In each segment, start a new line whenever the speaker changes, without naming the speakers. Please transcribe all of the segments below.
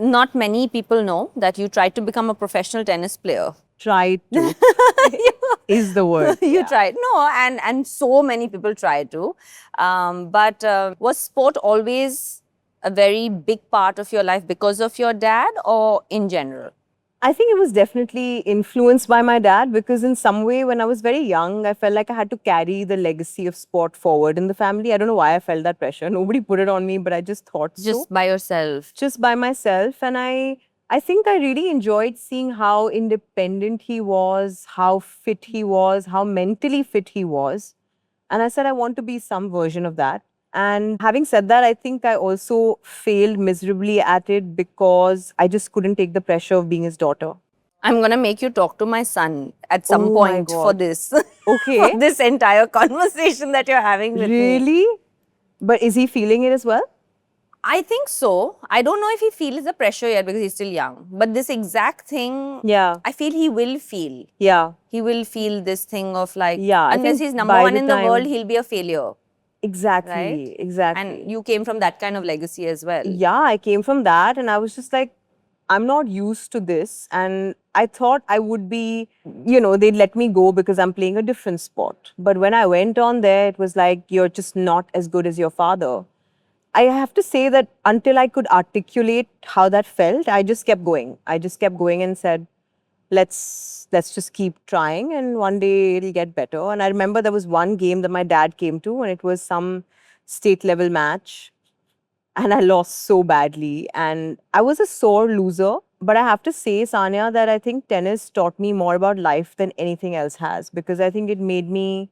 not many people know that you tried to become a professional tennis player.
Tried to is the word.
You tried. No, and so many people try to. But was sport always a very big part of your life because of your dad or in general?
I think it was definitely influenced by my dad because in some way when I was very young, I felt like I had to carry the legacy of sport forward in the family. I don't know why I felt that pressure. Nobody put it on me, but I just thought
Just
so.
by yourself.
Just by myself. And I think I really enjoyed seeing how independent he was, how fit he was, how mentally fit he was. And I said, I want to be some version of that. And having said that, I think I also failed miserably at it because I just couldn't take the pressure of being his daughter.
I'm going to make you talk to my son at some
Oh my
point for
God.
this.
Okay.
For this entire conversation that you're having with me.
Really? But is he feeling it as well?
I think so. I don't know if he feels the pressure yet because he's still young. But this exact thing,
Yeah.
I feel he will feel.
Yeah.
He will feel this thing of like,
Yeah, I
unless
think
he's number
by
one
the
in the
time-
world, he'll be a failure.
Exactly.
Right?
Exactly.
And you came from that kind of legacy as well.
Yeah, I came from that and I was just like, I'm not used to this. And I thought I would be, they'd let me go because I'm playing a different sport. But when I went on there, it was like, you're just not as good as your father. I have to say that until I could articulate how that felt, I just kept going. I just kept going and said, let's just keep trying and one day it'll get better. And I remember there was one game that my dad came to and it was some state level match and I lost so badly and I was a sore loser. But I have to say, Sanya, that I think tennis taught me more about life than anything else has because I think it made me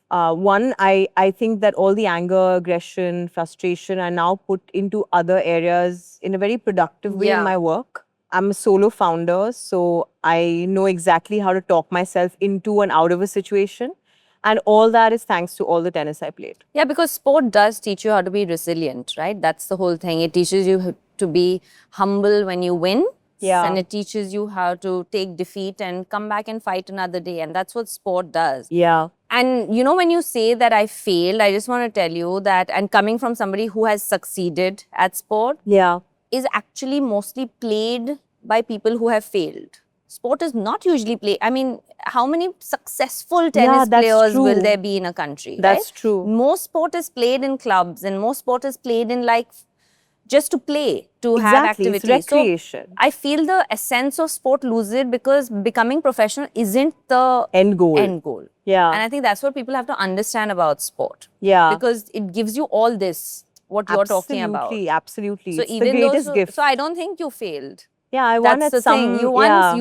one, I think that all the anger, aggression, frustration I now put into other areas in a very productive way in
Yeah.
my work. I'm a solo founder, so I know exactly how to talk myself into and out of a situation. And all that is thanks to all the tennis I played.
Yeah, because sport does teach you how to be resilient, right? That's the whole thing. It teaches you to be humble when you win.
Yeah.
And it teaches you how to take defeat and come back and fight another day. And that's what sport does.
Yeah.
And you know, when you say that I failed, I just want to tell you that, and coming from somebody who has succeeded at sport,
Yeah.
is actually mostly played by people who have failed. Sport is not usually played. I mean, how many successful tennis
that's
players will
true.
there be in a country?
That's
right?
true.
Most sport is played in clubs, and most sport is played in like just to play, to have
Exactly.
activity.
It's recreation.
So I feel the essence of sport loses it because becoming professional isn't the
End goal.
end goal.
Yeah.
And I think that's what people have to understand about sport.
Yeah.
Because it gives you all this, what you're talking about.
Absolutely. Absolutely.
So
It's
even
the greatest
though,
gift.
so I don't think you failed.
Yeah, I won
That's
at
the
some.
thing. You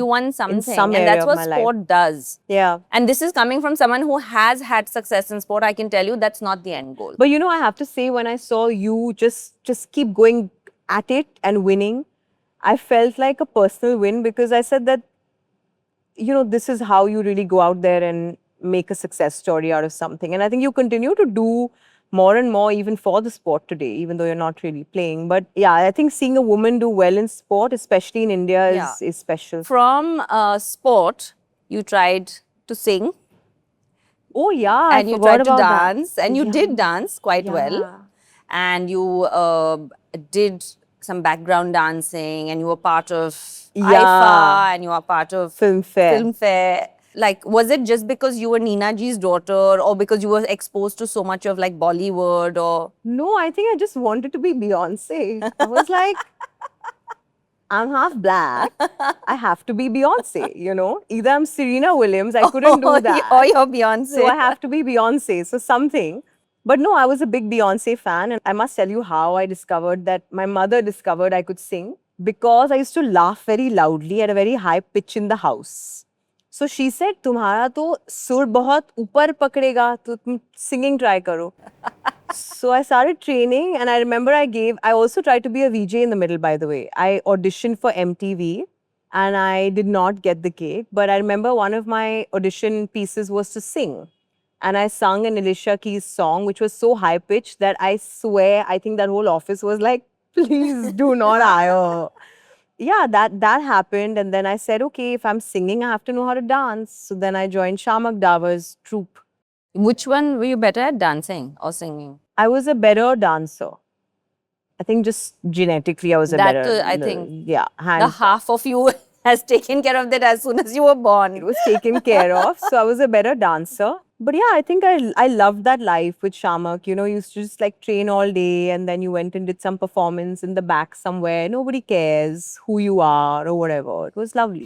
won something,
in some
and
area
that's
of
what
my life.
sport does.
Yeah.
And this is coming from someone who has had success in sport. I can tell you that's not the end goal.
But I have to say, when I saw you just keep going at it and winning, I felt like a personal win because I said that, this is how you really go out there and make a success story out of something. And I think you continue to do more and more even for the sport today, even though you're not really playing. But yeah, I think seeing a woman do well in sport, especially in India, is special.
From sport, you tried to sing.
Oh yeah,
and
I
you
forgot
tried to
about that.
dance, and you did dance quite well.
Yeah.
And you did some background dancing, and you were part of
Yeah.
IFA, and you were part of
Filmfare.
Filmfare. Like, was it just because you were Neena Ji's daughter, or because you were exposed to so much of like Bollywood, or?
No, I think I just wanted to be Beyonce. I was like, I'm half black. I have to be Beyonce, Either I'm Serena Williams, I couldn't do that.
Or you're Beyonce.
So I have to be Beyonce, so something. But no, I was a big Beyonce fan. And I must tell you how I discovered that my mother discovered I could sing because I used to laugh very loudly at a very high pitch in the house. So she said, तुम्हारा तो सुर बहुत ऊपर पकड़ेगा, तो तुम singing try करो. So I started training and I remember I also tried to be a VJ in the middle, by the way. I auditioned for MTV and I did not get the gig. But I remember one of my audition pieces was to sing. And I sung an Alicia Keys song, which was so high pitched that I swear, I think that whole office was like, please do not hire. Yeah, that happened. And then I said, okay, if I'm singing, I have to know how to dance. So then I joined Shamak Davar's troupe.
Which one were you better at, dancing or singing?
I was a better dancer. I think just genetically I was a
That
better.
I think
Yeah,
the
hands down.
half of you has taken care of that as soon as you were born.
It was taken care of. So I was a better dancer. But yeah, I think I loved that life with Shamak. You know, you used to just like train all day and then you went and did some performance in the back somewhere. Nobody cares who you are or whatever. It was lovely.